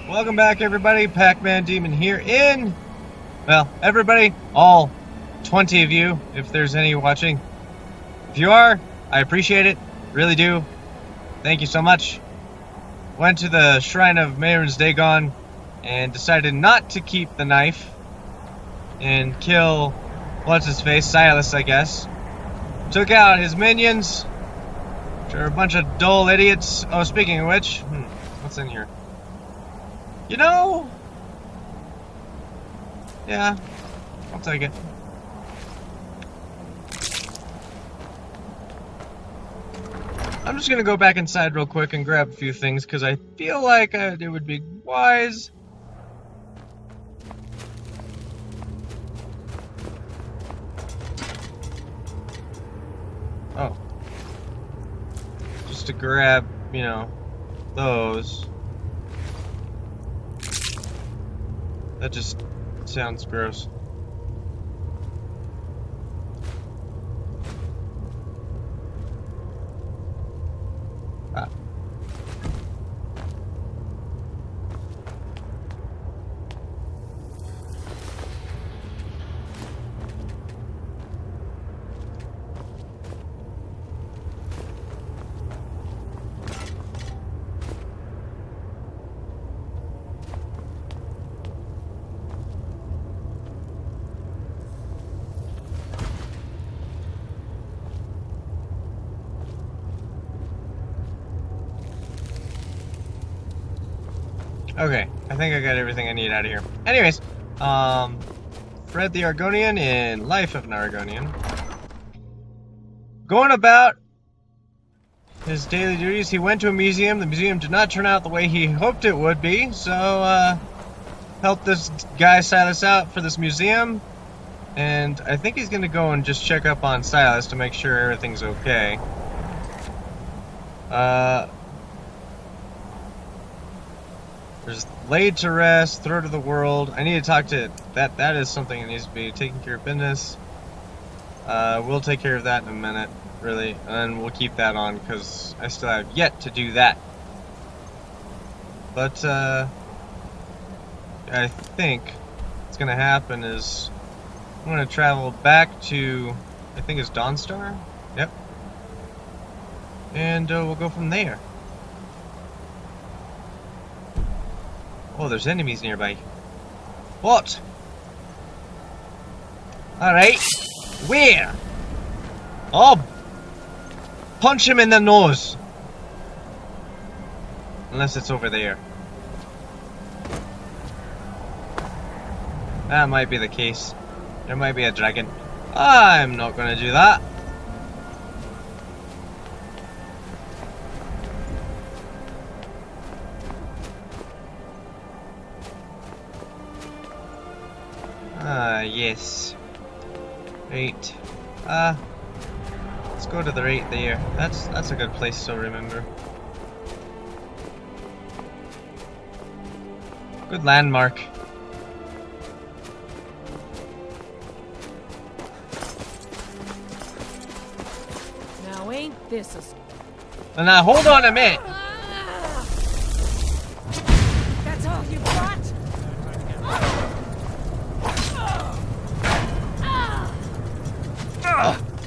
Welcome back, everybody. Pac-Man Demon here well, everybody, all 20 of you, if there's any watching. If you are, I appreciate it. Really do. Thank you so much. Went to the Shrine of Mayron's Dagon and decided not to keep the knife and kill, what's-his-face, Silas, I guess. Took out his minions, which are a bunch of dull idiots. Oh, speaking of which, what's in here? You know, yeah, I'll take it. I'm just gonna go back inside real quick and grab a few things because I feel like it would be wise. Oh, just to grab, you know, those. That just sounds gross. Ah. Okay, I think I got everything I need out of here. Anyways, Fred the Argonian in Life of an Argonian. Going about his daily duties, he went to a museum. The museum did not turn out the way he hoped it would be, so, helped this guy Silas out for this museum. And I think he's gonna go and just check up on Silas to make sure everything's okay. There's laid to rest, throw to the world. I need to talk to that is something that needs to be taken care of business. We'll take care of that in a minute, really, and we'll keep that on because I still have yet to do that. But I think what's gonna happen is I'm gonna travel back to, I think it's Dawnstar. Yep. And we'll go from there. Oh, there's enemies nearby. What? Alright. Where? Oh! Punch him in the nose! Unless it's over there. That might be the case. There might be a dragon. I'm not gonna do that. Yes. Right. Let's go to the right there. That's a good place to remember. Good landmark. Now ain't this a... And now hold on a minute. That's all you got?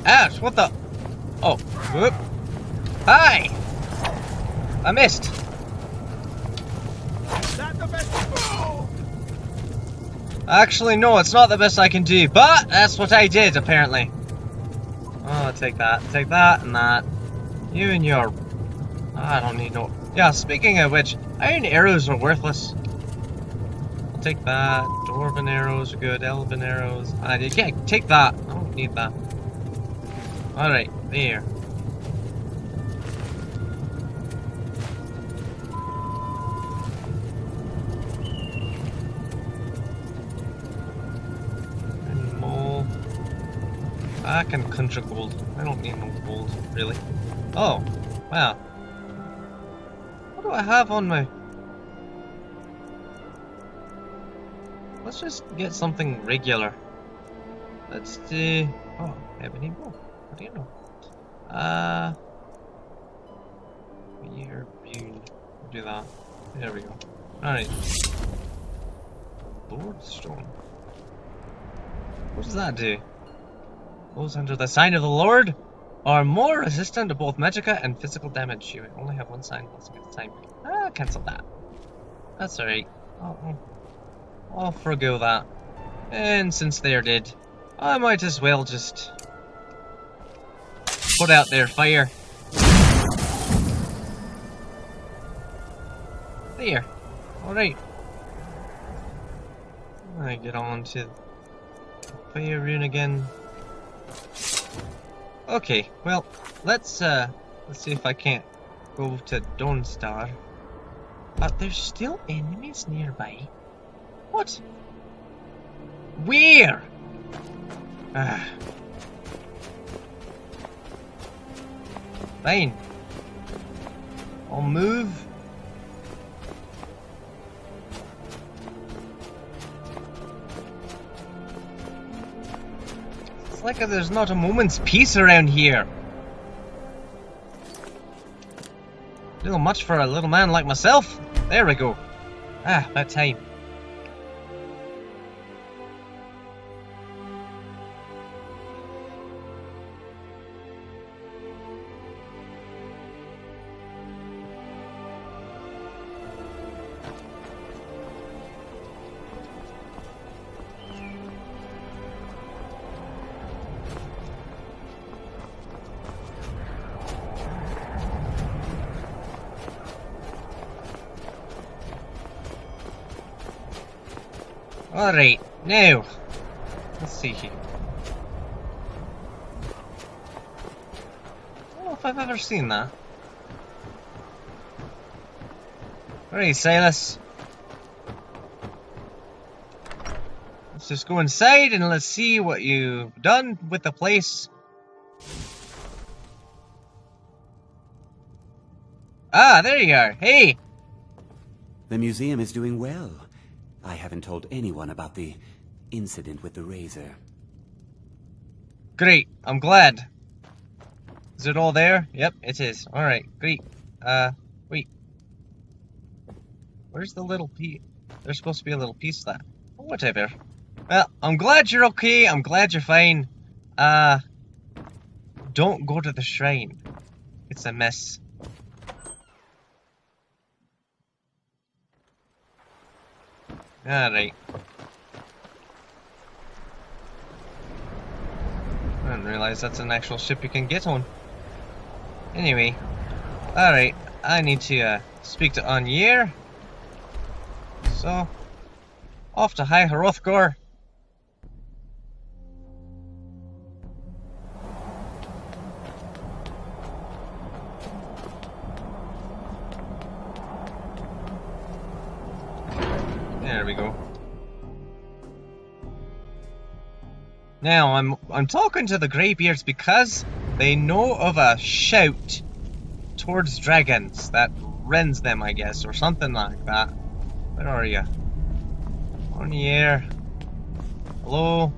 Ash, what the? Oh, whoop. Hi! I missed. That the best? Actually, no, it's not the best I can do, but that's what I did, apparently. Oh, take that, and that. You and your... I don't need no... Yeah, speaking of which, iron arrows are worthless. I'll take that. Dwarven arrows are good, elven arrows. You can't take that. I don't need that. Alright, there. And more. I can conjure gold. I don't need no gold, really. Oh, wow. What do I have on my... Let's just get something regular. Let's do... Oh, ebony bow. What do you know? Year Bune. Do that. There we go. Alright. Lordstone. What does that do? Those under the sign of the Lord are more resistant to both magicka and physical damage. You only have one sign once at a time. Ah, cancel that. That's alright. I'll forgo that. And since they're dead, I might as well just put out their fire. There. Alright. I get on to the fire rune again. Okay, well, let's see if I can't go to Dawnstar. But there's still enemies nearby. What? Where? Fine. I'll move. It's like there's not a moment's peace around here. A little much for a little man like myself. There we go. About time. Alright, now, let's see here. I don't know if I've ever seen that. Alright, Silas. Let's just go inside and let's see what you've done with the place. Ah, there you are. Hey! The museum is doing well. I haven't told anyone about the incident with the razor. Great, I'm glad. Is it all there? Yep, it is. Alright, great. Wait. Where's the little piece? There's supposed to be a little piece of that. Whatever. Well, I'm glad you're okay. I'm glad you're fine. Don't go to the shrine. It's a mess. Alright. I didn't realize that's an actual ship you can get on. Anyway. Alright. I need to speak to Anier. So, off to High Hrothgar. There we go. Now, I'm talking to the Greybeards because they know of a shout towards dragons that rends them, I guess, or something like that. Where are you? On the air. Hello?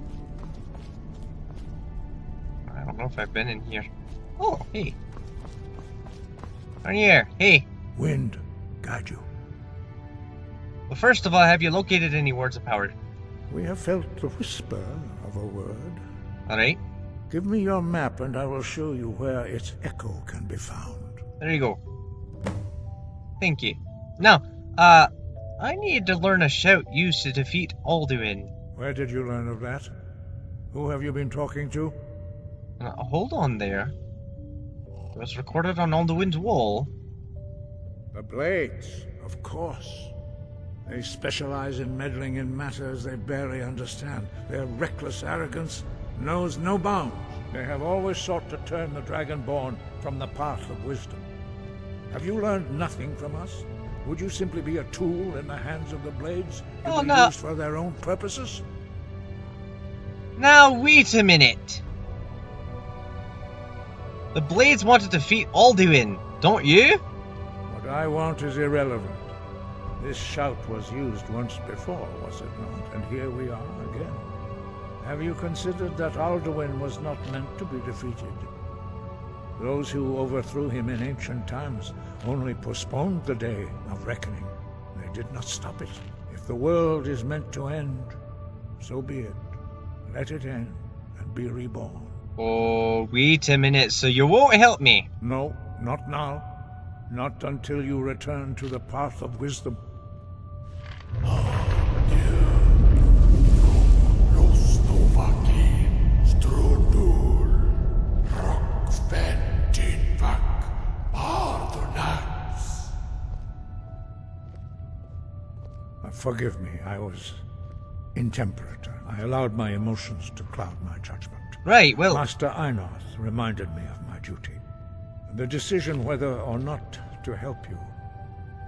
I don't know if I've been in here. Oh, hey. On the air. Hey. Wind, guide you. Well, first of all, have you located any words of power? We have felt the whisper of a word. Alright. Give me your map and I will show you where its echo can be found. There you go. Thank you. Now, I need to learn a shout used to defeat Alduin. Where did you learn of that? Who have you been talking to? Hold on there. It was recorded on Alduin's wall. The Blades, of course. They specialize in meddling in matters they barely understand. Their reckless arrogance knows no bounds. They have always sought to turn the Dragonborn from the path of wisdom. Have you learned nothing from us? Would you simply be a tool in the hands of the Blades to be used for their own purposes? Now, wait a minute. The Blades want to defeat Alduin, don't you? What I want is irrelevant. This shout was used once before, was it not? And here we are again. Have you considered that Alduin was not meant to be defeated? Those who overthrew him in ancient times only postponed the day of reckoning. They I did not stop it. If the world is meant to end, so be it. Let it end and be reborn. Oh, wait a minute, so you won't help me? No, not now. Not until you return to the path of wisdom. Forgive me, I was intemperate. I allowed my emotions to cloud my judgment. Right, well... Master Einoth reminded me of my duty. The decision whether or not to help you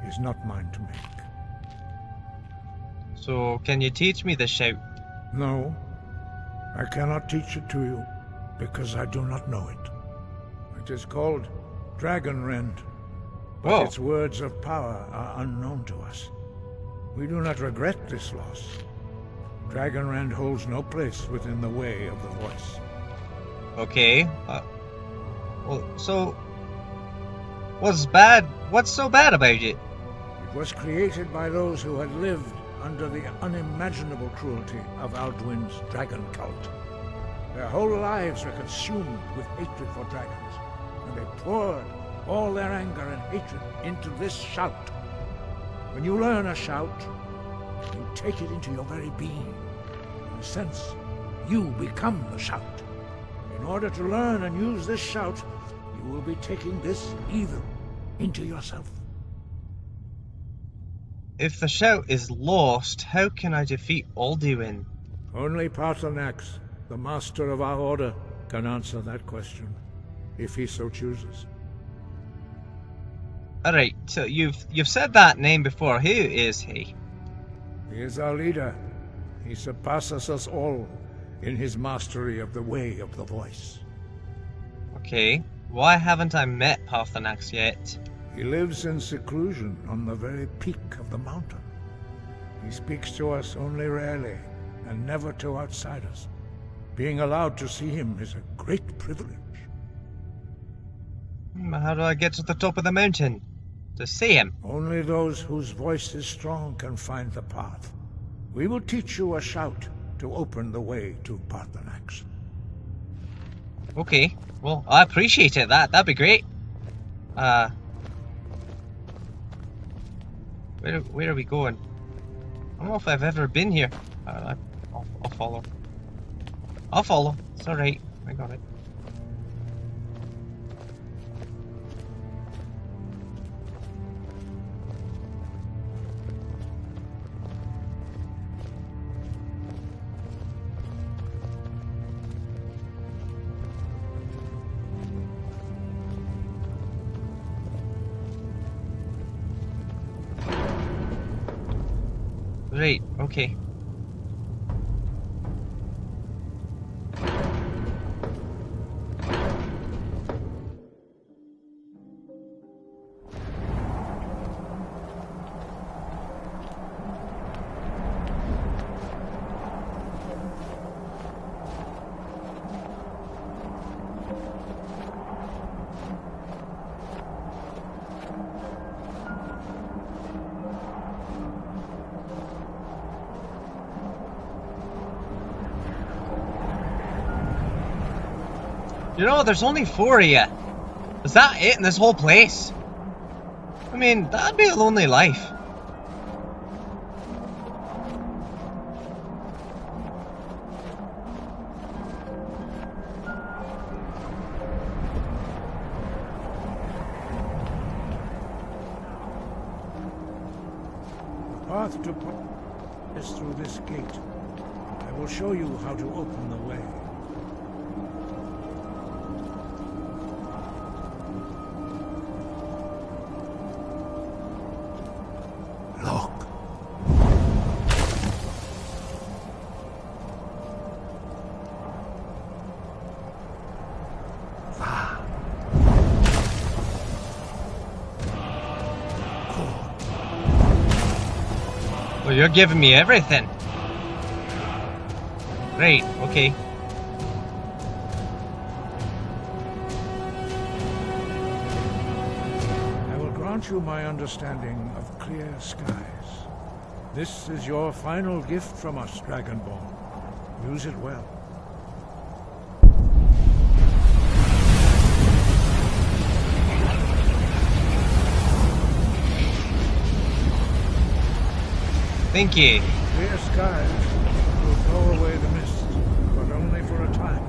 is not mine to make. So, can you teach me the shout? No, I cannot teach it to you, because I do not know it. It is called Dragon Rend, but its words of power are unknown to us. We do not regret this loss. Dragonrend holds no place within the way of the voice. Okay. Well, so... What's so bad about it? It was created by those who had lived under the unimaginable cruelty of Alduin's dragon cult. Their whole lives were consumed with hatred for dragons, and they poured all their anger and hatred into this shout. When you learn a shout, you take it into your very being. In a sense, you become the shout. In order to learn and use this shout, you will be taking this evil into yourself. If the shout is lost, how can I defeat Alduin? Only Paarthurnax, the master of our order, can answer that question, if he so chooses. Alright, so you've said that name before. Who is he? He is our leader. He surpasses us all in his mastery of the way of the voice. Okay, why haven't I met Paarthurnax yet? He lives in seclusion on the very peak of the mountain. He speaks to us only rarely, and never to outsiders. Being allowed to see him is a great privilege. How do I get to the top of the mountain? To see him? Only those whose voice is strong can find the path. We will teach you a shout to open the way to Paarthurnax. Okay, well, I appreciate it. That'd be great. Where are we going? I don't know if I've ever been here. I'll follow. I'll follow. It's alright. I got it. Right, okay. You know, there's only 4 of you. Is that it in this whole place? I mean, that'd be a lonely life. The path to is through this gate. I will show you how to open the way. Well, you're giving me everything. Great, okay. I will grant you my understanding of clear skies. This is your final gift from us, Dragonborn. Use it well. Thank you. Clear skies will blow away the mist, but only for a time.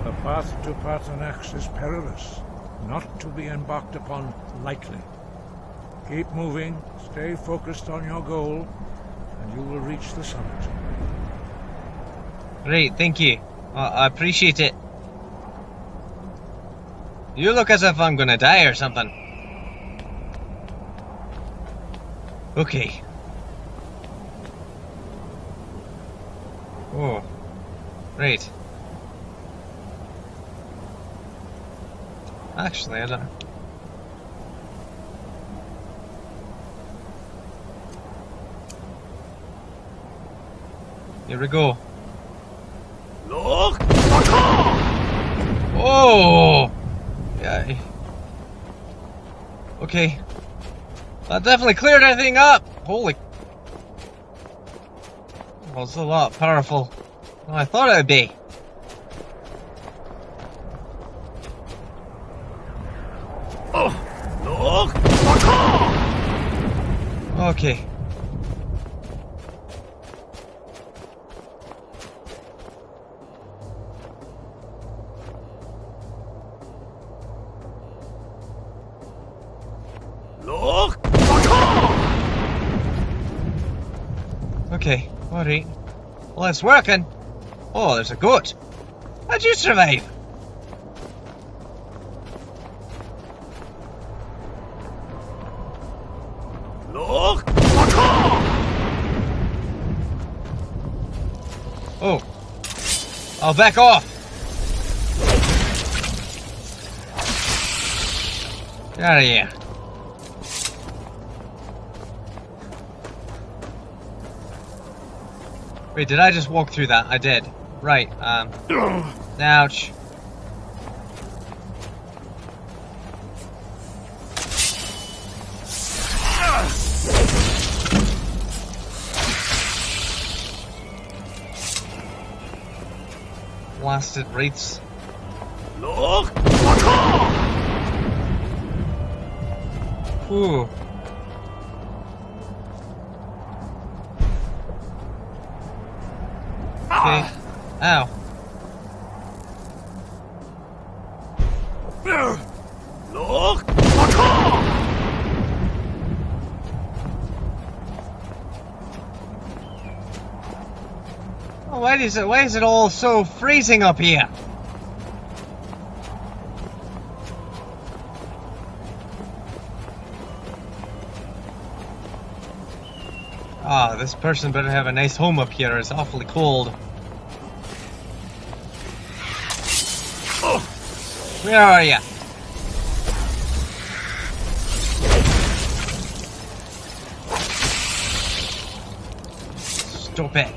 The path to Paarthurnax is perilous, not to be embarked upon lightly. Keep moving, stay focused on your goal, and you will reach the summit. Great, thank you. I appreciate it. You look as if I'm gonna die or something. Okay. Oh, great. Actually, I don't. Here we go. Look! Oh! Yeah. Okay. That definitely cleared everything up! Holy. Well, it's a lot powerful than I thought it would be. Look! Okay. Look! Okay, alright. Well, it's working. Oh, there's a goat. How'd you survive? Look! Oh. I'll back off. Get out of here. Wait, did I just walk through that? I did. Right, ouch. Blasted wraiths. Look! Ooh. Okay. Ow. Look! Oh, why is it all so freezing up here? Ah, this person better have a nice home up here. It's awfully cold. Where are you? Stop it.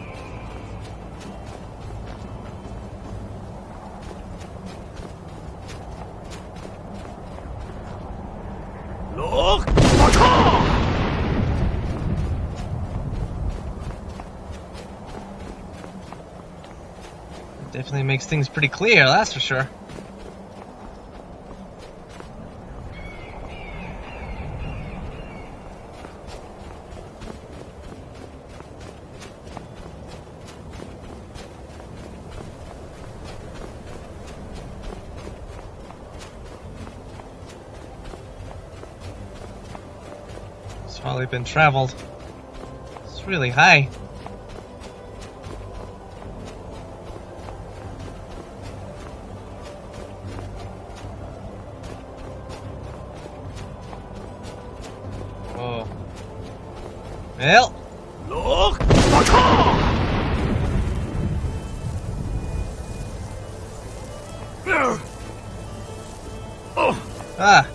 Look! It definitely makes things pretty clear, that's for sure. It's probably been traveled. It's really high. Oh. Well. Look! Ah.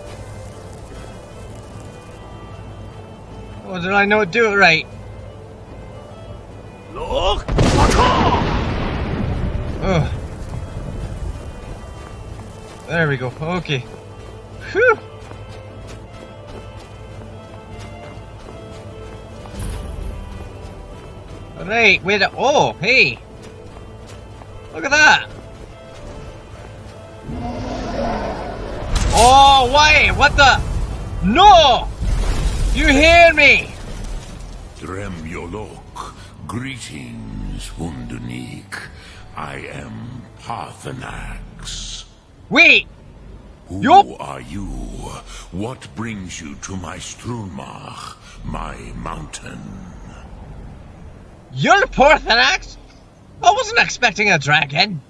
Well, did I not do it right? Look! Oh. There we go. Okay. Whew. Right, wait. Oh, hey. Look at that. Oh, wait. What the? No! You hear me? Drem Yolok, greetings, Wundernik. I am Parthenax. Wait! Who Yup. are you? What brings you to my Strunmach, my mountain? You're Parthenax? I wasn't expecting a dragon.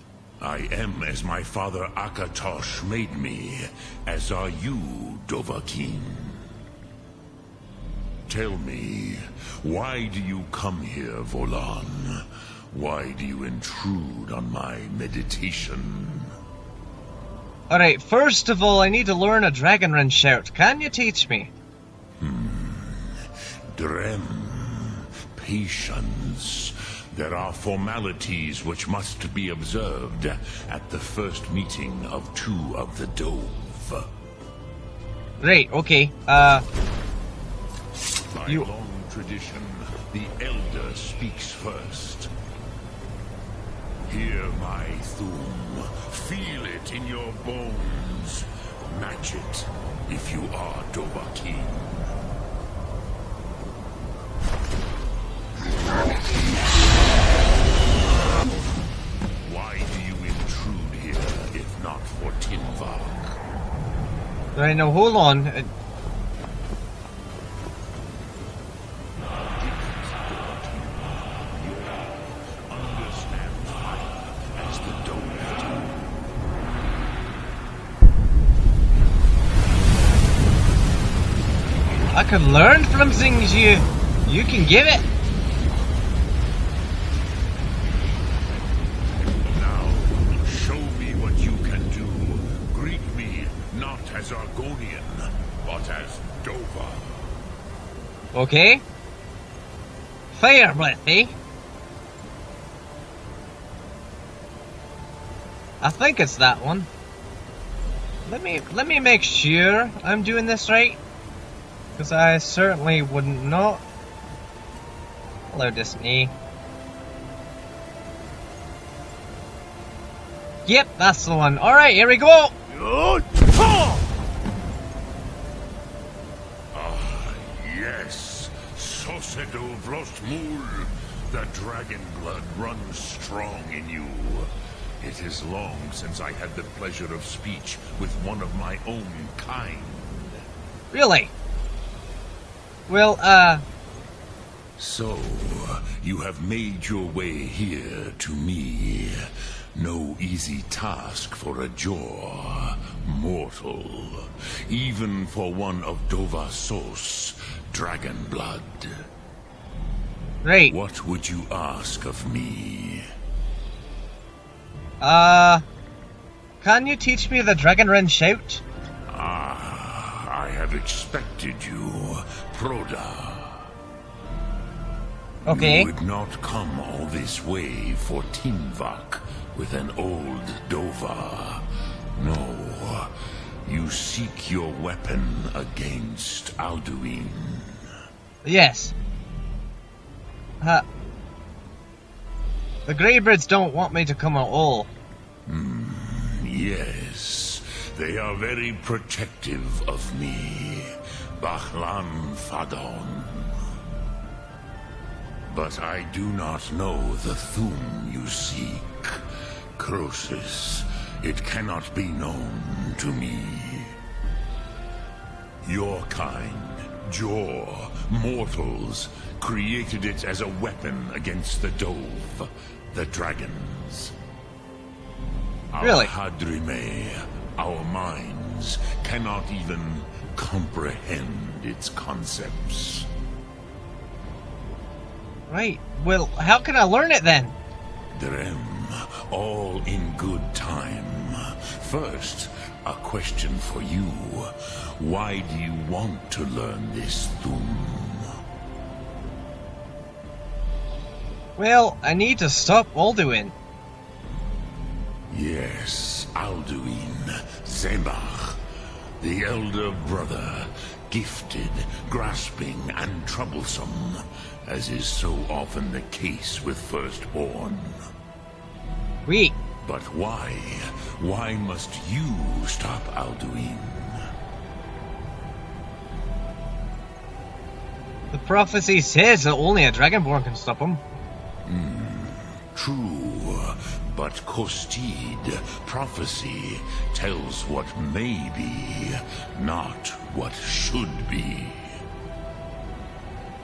I am as my father Akatosh made me, as are you, Dovahkiin. Tell me, why do you come here, Volan? Why do you intrude on my meditation? Alright, first of all, I need to learn a Dragonrun shout. Can you teach me? Drem, patience. There are formalities which must be observed at the first meeting of two of the Dove. Right, okay. By You- long tradition, the Elder speaks first. Hear my Thum. Feel it in your bones. Match it if you are Dovahkiin. Why do you intrude here if not for Tinvak? Right, now hold on. Understand fire as the Dove do. I can learn from things you can give it. Now, show me what you can do. Greet me not as Argonian, but as Dova. Okay. Fire breath, eh? I think it's that one. Let me make sure I'm doing this right, because I certainly wouldn't know. Hello, Disney. Yep, that's the one. All right, here we go. Yes, Sosedo Vrostmul. The dragon blood runs strong in you. It is long since I had the pleasure of speech with one of my own kind. Really? Well, So, you have made your way here to me. No easy task for a Jor, mortal. Even for one of Dovasos, dragon blood. right. What would you ask of me? Can you teach me the Dragonrun shout? I have expected you, Proda. Okay. You would not come all this way for Tinvak with an old Dova. No, you seek your weapon against Alduin. Yes. The Greybirds don't want me to come at all. Yes, they are very protective of me, Bachlan Fadon. But I do not know the Thum you seek. Croesus, it cannot be known to me. Your kind, Jor, mortals, created it as a weapon against the Dove, the dragons. Really? Our Hadrime, our minds, cannot even comprehend its concepts. Right. Well, how can I learn it then? Drem, all in good time. First, a question for you. Why do you want to learn this Thum? Well, I need to stop Alduin. Yes, Alduin, Zebach, the elder brother, gifted, grasping, and troublesome, as is so often the case with Firstborn. Wait. But why? Why must you stop Alduin? The prophecy says that only a Dragonborn can stop him. True, but Kostid, prophecy, tells what may be, not what should be.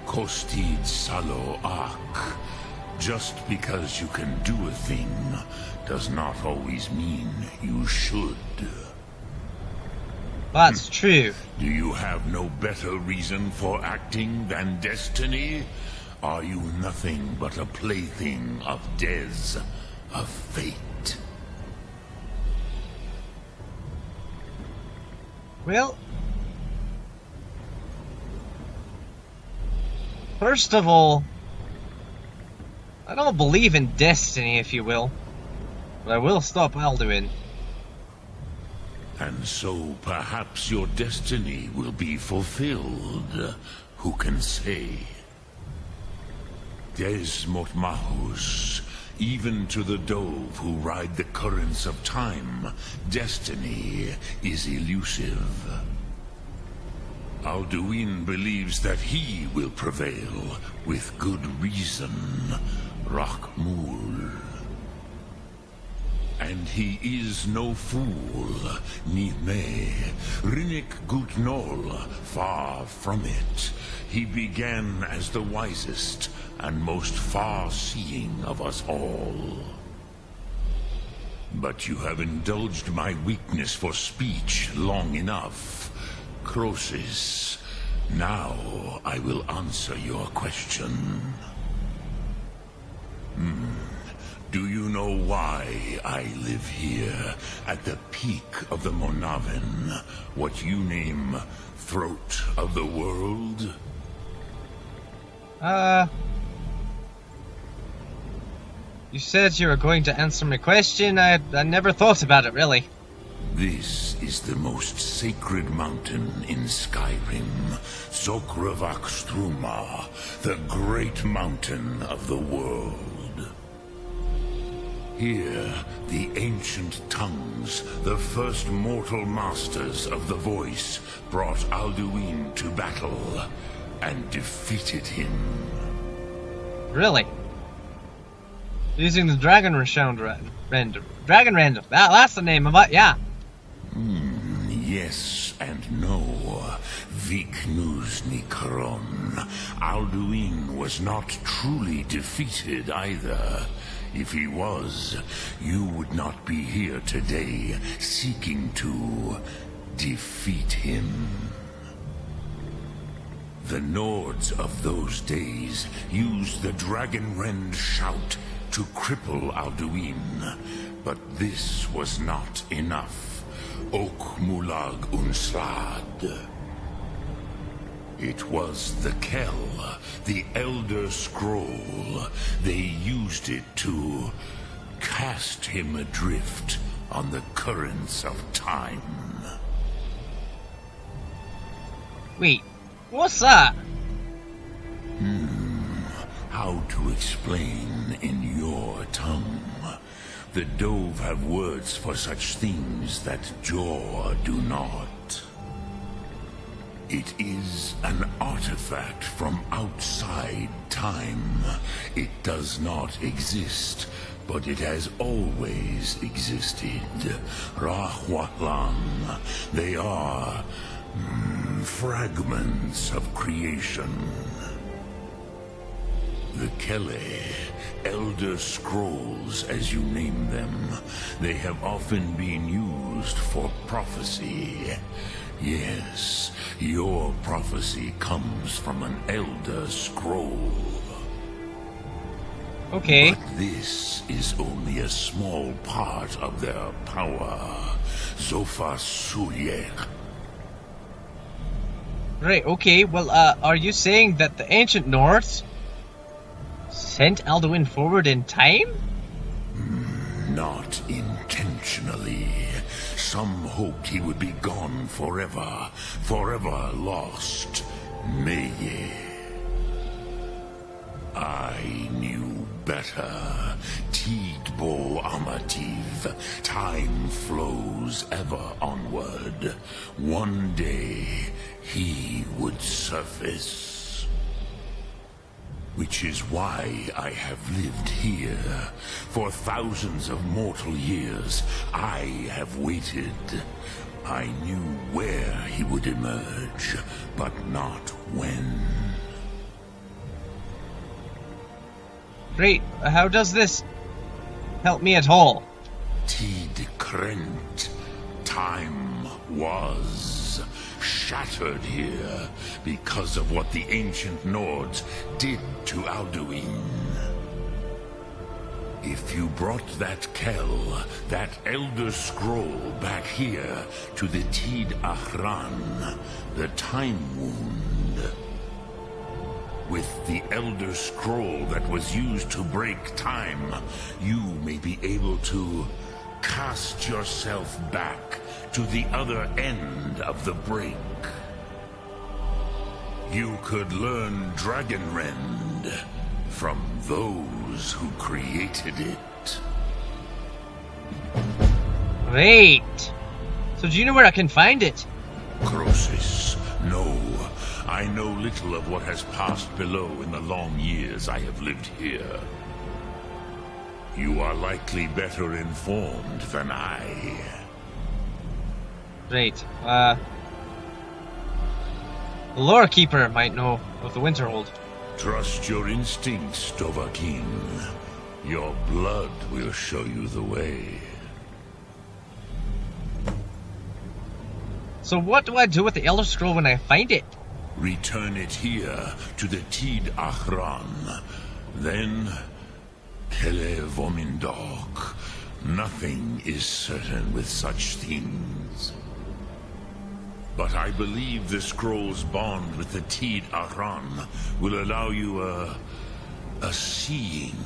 Kostid Salo Ak. Just because you can do a thing does not always mean you should. That's true. Do you have no better reason for acting than destiny? Are you nothing but a plaything of Des, of fate? Well, first of all, I don't believe in destiny, if you will, but I will stop Alduin. And so perhaps your destiny will be fulfilled. Who can say? Des Motmahus, even to the dove who ride the currents of time, destiny is elusive. Alduin believes that he will prevail, with good reason. Rakmul. And he is no fool, Nime, Rinnik Gutnol, far from it. He began as the wisest and most far-seeing of us all. But you have indulged my weakness for speech long enough. Croesus, now I will answer your question. Do you know why I live here, at the peak of the Monaven, what you name Throat of the World? You said you were going to answer my question. I never thought about it, really. This is the most sacred mountain in Skyrim, Sokravak Struma, the great mountain of the world. Here, the ancient tongues, the first mortal masters of the voice, brought Alduin to battle and defeated him. Really? Using the Dragon Render. Dragon Render. That's the name of it, yeah. Yes and no. Viknus Nikaron. Alduin was not truly defeated either. If he was, you would not be here today seeking to defeat him. The Nords of those days used the Dragonrend shout to cripple Alduin, but this was not enough. Ok Mulag Unslad. It was the Kell, the Elder Scroll. They used it to cast him adrift on the currents of time. Wait, what's that? How to explain in your tongue? The Dove have words for such things that Jor do not. It is an artifact from outside time. It does not exist, but it has always existed. Rahwatlan. They are fragments of creation. The Kele, Elder Scrolls as you name them, they have often been used for prophecy. Yes, your prophecy comes from an Elder Scroll. Okay. But this is only a small part of their power. Zofa Suyek. Right, okay. Well, are you saying that the ancient Nords sent Alduin forward in time? not intentionally. Some hoped he would be gone forever, forever lost. Meye. I knew better. Tidbo Amativ. Time flows ever onward. One day, he would surface. Which is why I have lived here. For thousands of mortal years, I have waited. I knew where he would emerge, but not when. Great. How does this help me at all? Tid Krent. Time was shattered here because of what the ancient Nords did to Alduin. If you brought that Kell, that Elder Scroll, back here to the Tid Ahran, the Time Wound, with the Elder Scroll that was used to break time, you may be able to cast yourself back to the other end of the break. You could learn Dragonrend from those who created it. Great. So do you know where I can find it? Croesus, no. I know little of what has passed below in the long years I have lived here. You are likely better informed than I. Great. The Lore Keeper might know of the Winterhold. Trust your instincts, Dovahkiin. Your blood will show you the way. So what do I do with the Elder Scroll when I find it? Return it here to the Tid Ahran. Then, Kele Vomindok. Nothing is certain with such things. But I believe the scroll's bond with the Tid Ahran will allow you a seeing,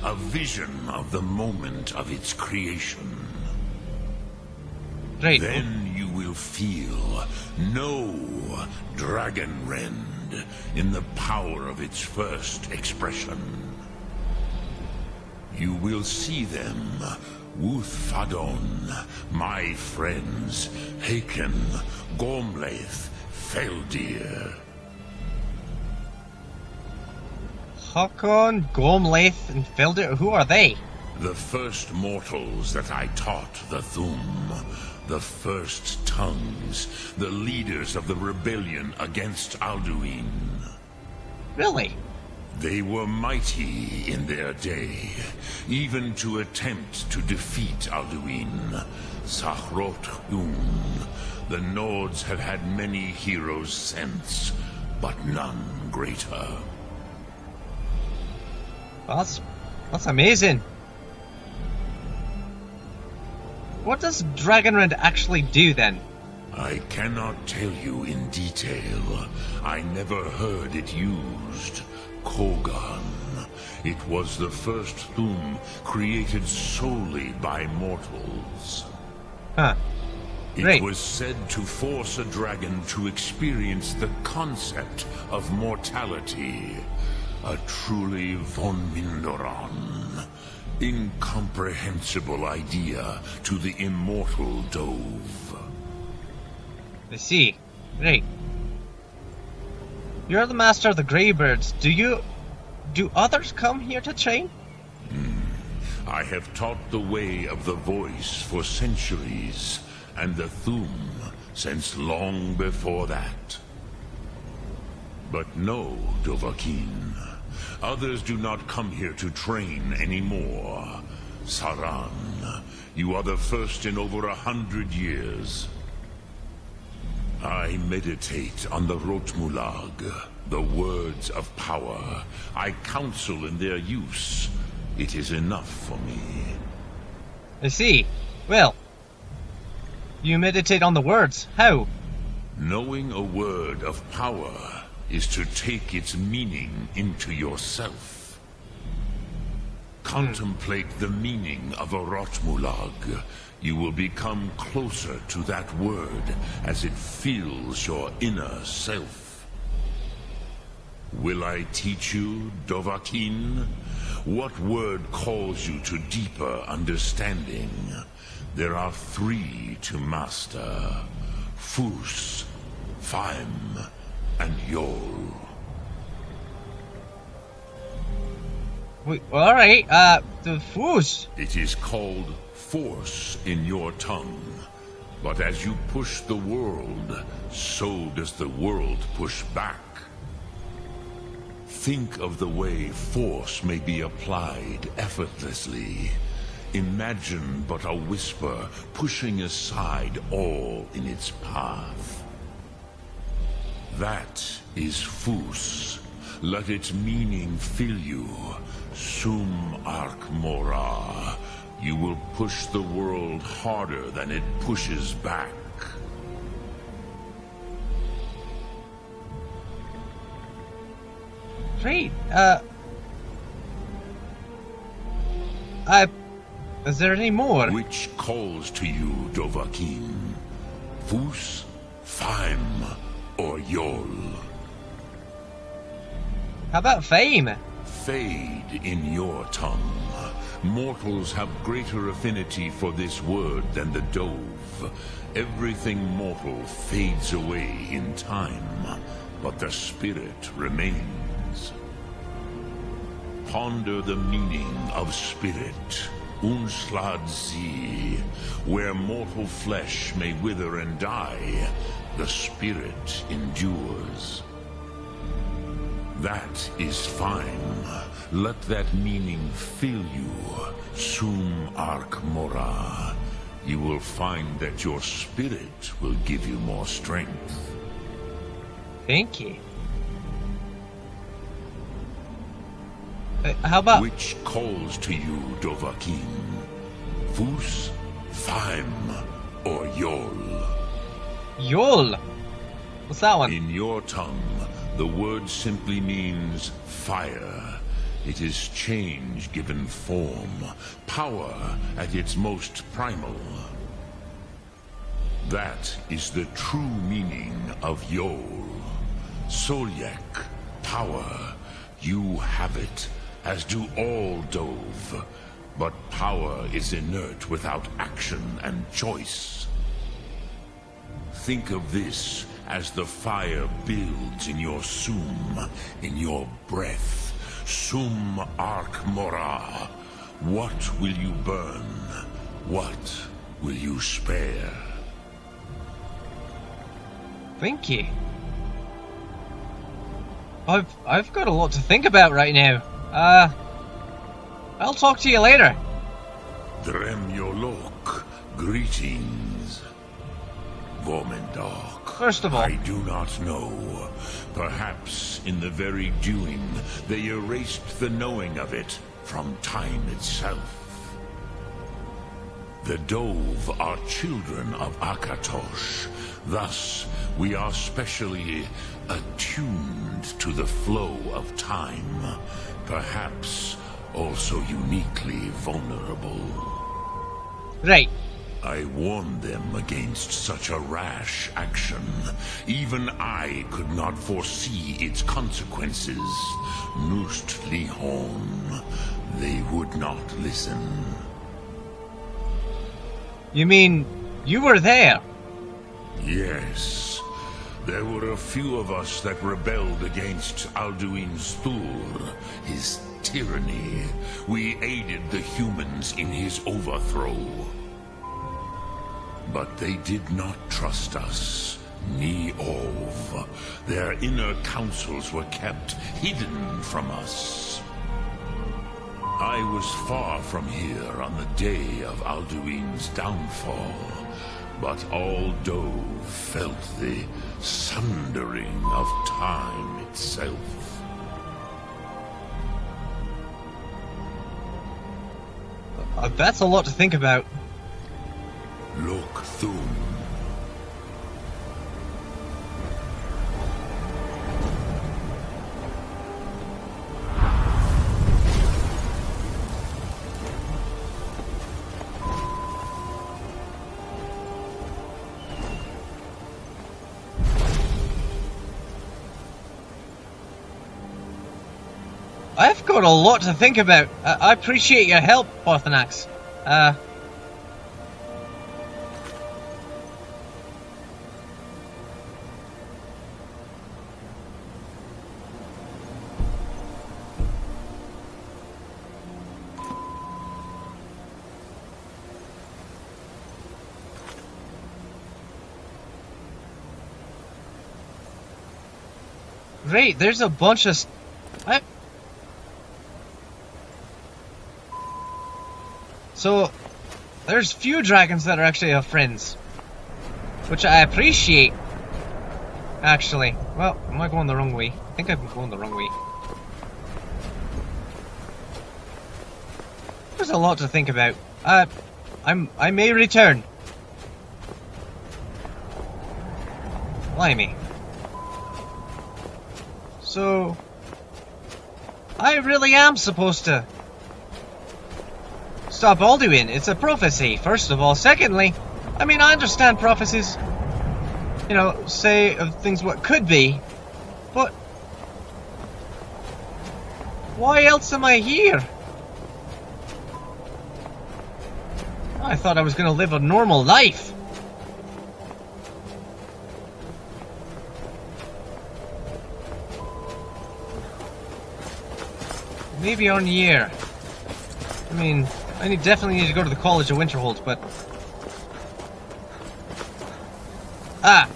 a vision of the moment of its creation. Great. Then you will feel, know Dragonrend in the power of its first expression. You will see them, Wuthfadon, my friends, Haken, Gormlaith, Feldir. Hakon, Gormlaith, and Feldir, who are they? The first mortals that I taught the Thum. The first tongues, the leaders of the rebellion against Alduin. Really? They were mighty in their day, even to attempt to defeat Alduin. Sahrot Hun. The Nords have had many heroes since, but none greater. Well, that's amazing. What does Dragonrend actually do then? I cannot tell you in detail. I never heard it used. Kogan. It was the first Thum created solely by mortals. Huh. Great. It was said to force a dragon to experience the concept of mortality. A truly von Mindoran. Incomprehensible idea to the immortal Dove. I see. Great. You're the master of the Greybirds. Do others come here to train? I have taught the way of the voice for centuries, and the Thum since long before that. But no, Dovahkiin. Others do not come here to train anymore. Saran, you are the first in over 100 years. I meditate on the Rotmulag, the words of power. I counsel in their use. It is enough for me. I see. Well, you meditate on the words. How? Knowing a word of power is to take its meaning into yourself. Contemplate the meaning of a Rotmulag. You will become closer to that word as it fills your inner self. Will I teach you, Dovahkiin? What word calls you to deeper understanding? There are 3 to master: Fus, Faim, and Yol. Wait, alright, the Fus. It is called force in your tongue. But as you push the world, so does the world push back. Think of the way force may be applied effortlessly. Imagine but a whisper pushing aside all in its path. That is Fus. Let its meaning fill you. Sum Ark Mora. You will push the world harder than it pushes back. Great, is there any more? Which calls to you, Dovahkiin? Fus, Faim, or Yol? How about fame? Fade in your tongue. Mortals have greater affinity for this word than the dove. Everything mortal fades away in time, but the spirit remains. Ponder the meaning of spirit. Unslad Zi. Where mortal flesh may wither and die, the spirit endures. That is fine. Let that meaning fill you. Sum Ark Mora. You will find that your spirit will give you more strength. Thank you. How about... Which calls to you, Dovahkiin? Fus, Faim, or Yol? Yol? What's that one? In your tongue, the word simply means fire. It is change given form, power at its most primal. That is the true meaning of Yol. Solyek, power. You have it, as do all Dove. But power is inert without action and choice. Think of this as the fire builds in your sum, in your breath. Sum Ark Mora. What will you burn? What will you spare? Thank you. I've got a lot to think about right now. I'll talk to you later. Drem Yolok, greetings. Vormendok. First of all, I do not know. Perhaps in the very doing, they erased the knowing of it from time itself. The Dove are children of Akatosh. Thus, we are specially attuned to the flow of time. Perhaps also uniquely vulnerable. right. I warned them against such a rash action. Even I could not foresee its consequences. Nust Lihon. They would not listen. You mean you were there? Yes. There were a few of us that rebelled against Alduin Stur, his tyranny. We aided the humans in his overthrow. But they did not trust us, ni Ov. Their inner counsels were kept hidden from us. I was far from here on the day of Alduin's downfall, but all Dove felt the sundering of time itself. That's a lot to think about. Lok Thum. I've got a lot to think about. I appreciate your help, Parthenax. Great, there's a bunch of... So, there's few dragons that are actually our friends. Which I appreciate. Actually. Well, am I going the wrong way? I think I'm going the wrong way. There's a lot to think about. I may return. Blimey. So, I really am supposed to stop Alduin. It's a prophecy, first of all. Secondly, I mean, I understand prophecies, you know, say of things what could be, but why else am I here? I thought I was going to live a normal life. Maybe on year. I mean, I definitely need to go to the College of Winterhold, but... Ah!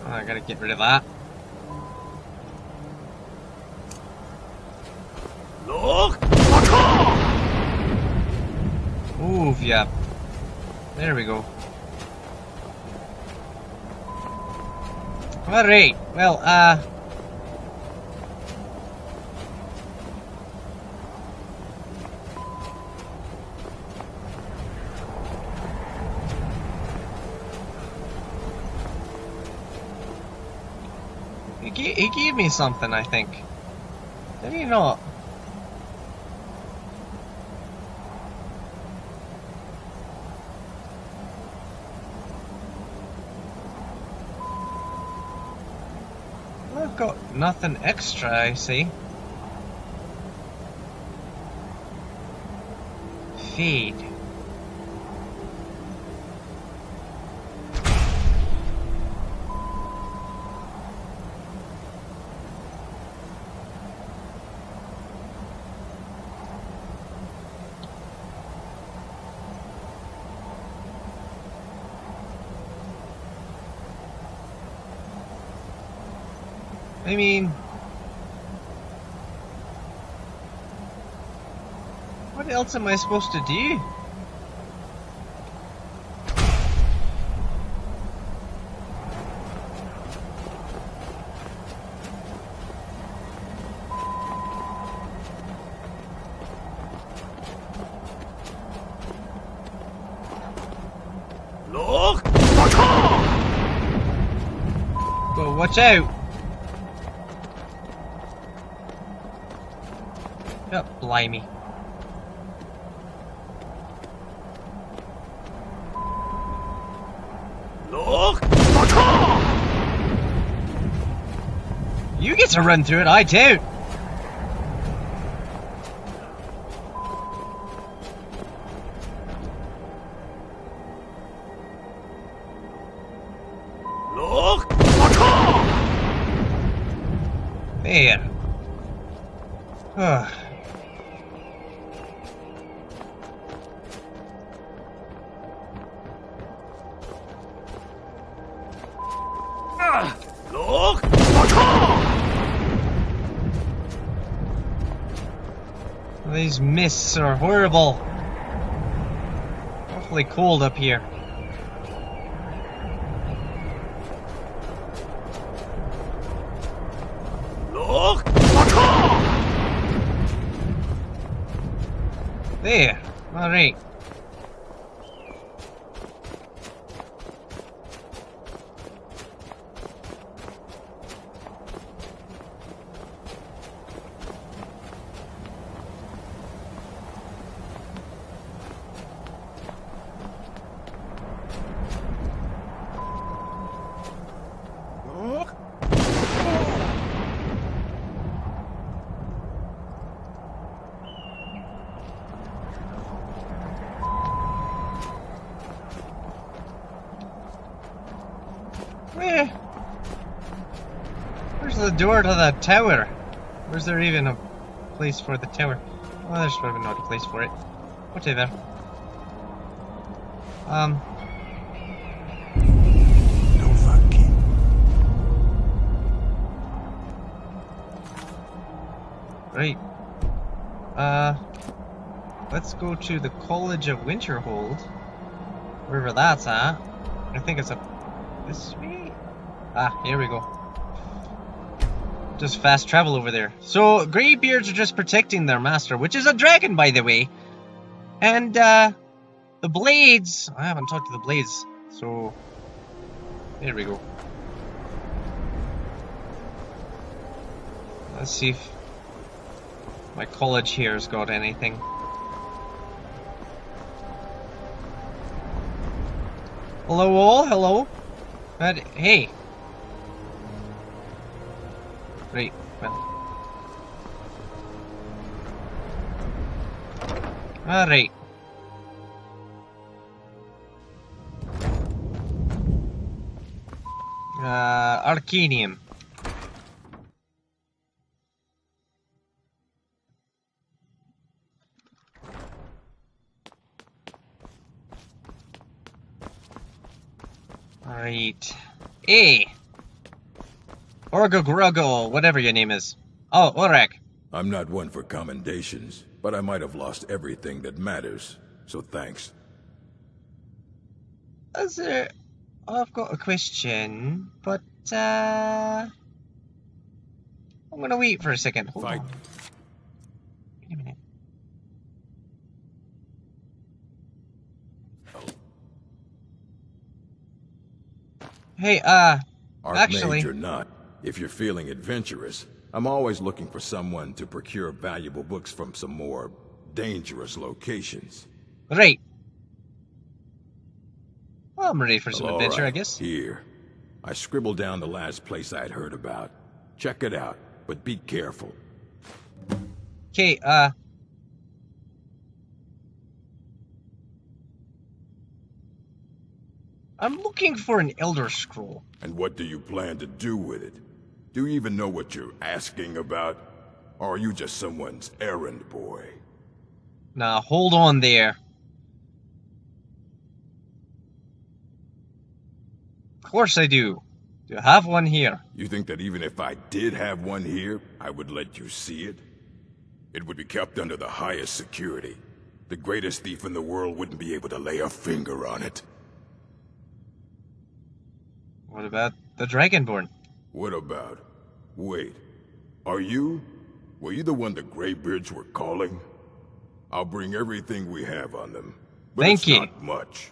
Oh, I gotta get rid of that. Look! Move, yeah. There we go. Alright, well, he gave me something, I think. Did he not? I've got nothing extra, I see. Feed. I mean, what else am I supposed to do? Look! Go, watch out! Oh, blimey. Look! You get to run through it, I don't. Look! There. Ugh. Look! These mists are horrible. Awfully cold up here. Look! There. Alright. the door to the tower? Where's there even a place for the tower? Well, there's probably not a place for it. Whatever. No fucking. Right. Let's go to the College of Winterhold. Wherever that's at. I think it's up this way. Ah, here we go. Just fast travel over there. So, Greybeards are just protecting their master, which is a dragon, by the way. And, the Blades... I haven't talked to the Blades, so... There we go. Let's see if my college here has got anything. Hello all, hello. But, hey. Right, well. Alright. Arcanium. Alright. Hey! Orgogruggle, whatever your name is. Oh, Orek. I'm not one for commendations, but I might have lost everything that matters, so thanks. I've got a question, but, I'm gonna wait for a second. Hold Fight. on. Wait a minute. Hey, actually... Archmage or not, if you're feeling adventurous, I'm always looking for someone to procure valuable books from some more dangerous locations. Right. Well, I'm ready for some All adventure, I right, guess. Here. I scribbled down the last place I'd heard about. Check it out, but be careful. Okay, I'm looking for an Elder Scroll. And what do you plan to do with it? Do you even know what you're asking about? Or are you just someone's errand boy? Now, hold on there. Of course I do. Do you have one here? You think that even if I did have one here, I would let you see it? It would be kept under the highest security. The greatest thief in the world wouldn't be able to lay a finger on it. What about the Dragonborn? What about? Wait. Are you? Were you the one the Greybeards were calling? I'll bring everything we have on them. But Thank it's you. not much.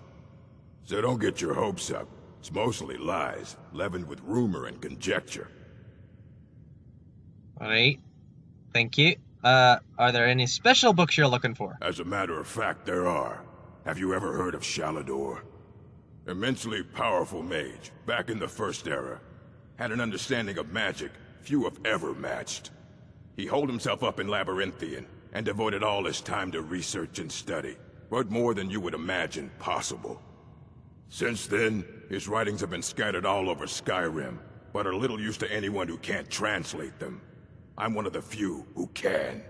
So don't get your hopes up. It's mostly lies, leavened with rumor and conjecture. Alright. Thank you. Are there any special books you're looking for? As a matter of fact, there are. Have you ever heard of Shalador? Immensely powerful mage, back in the First Era. Had an understanding of magic few have ever matched. He holed himself up in Labyrinthian, and devoted all his time to research and study, but more than you would imagine possible. Since then, his writings have been scattered all over Skyrim, but are little use to anyone who can't translate them. I'm one of the few who can.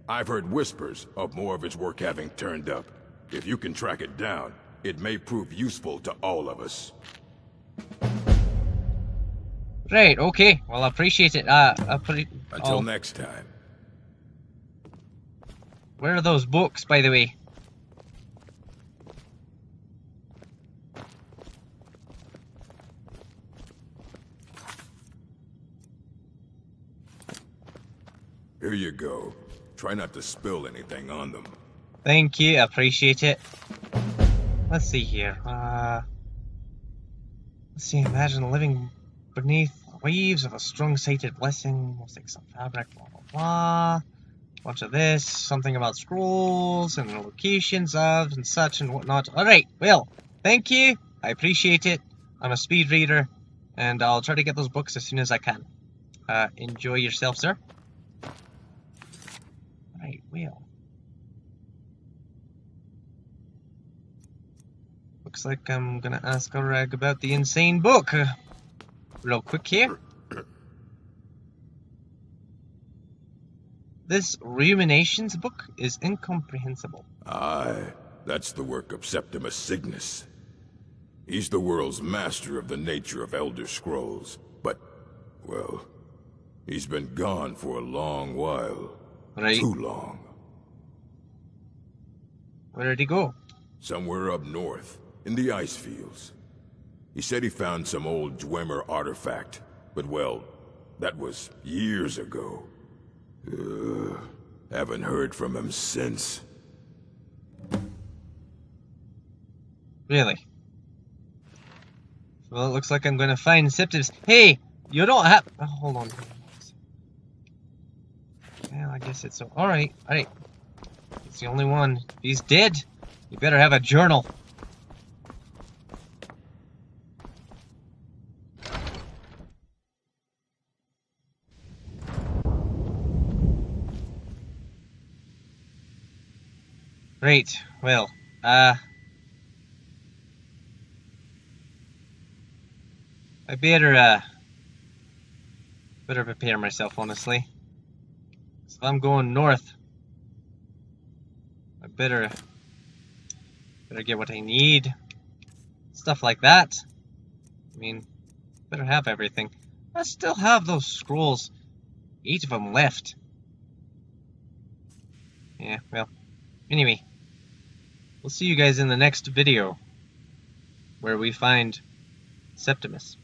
I've heard whispers of more of his work having turned up. If you can track it down, it may prove useful to all of us. Right, okay. Well, I appreciate it. Until next time. Where are those books, by the way? Here you go. Try not to spill anything on them. Thank you, I appreciate it. Let's see here. Let's see, imagine living beneath waves of a strong-sighted blessing, most like some fabric, blah blah blah. Bunch of this, something about scrolls and locations of and such and whatnot. Alright, well, thank you. I appreciate it. I'm a speed reader, and I'll try to get those books as soon as I can. Enjoy yourself, sir. Right, well. Looks like I'm gonna ask Orag about the insane book. Real quick here. This Ruminations book is incomprehensible. Aye, that's the work of Septimus Cygnus. He's the world's master of the nature of Elder Scrolls, but, well, he's been gone for a long while. Right. Too long. Where did he go? Somewhere up north, in the ice fields. He said he found some old Dwemer artifact, but well, that was years ago. Haven't heard from him since. Really? Well, it looks like I'm gonna find Septimus. Hey! You don't have... Oh, hold on. Well, I guess it's... Alright, alright. It's the only one. If he's dead, you better have a journal. Great. Well, I better prepare myself, honestly. So if I'm going north, I better get what I need. Stuff like that. I mean, better have everything. I still have those scrolls. 8 of them left. Yeah, well, anyway. We'll see you guys in the next video, where we find Septimus.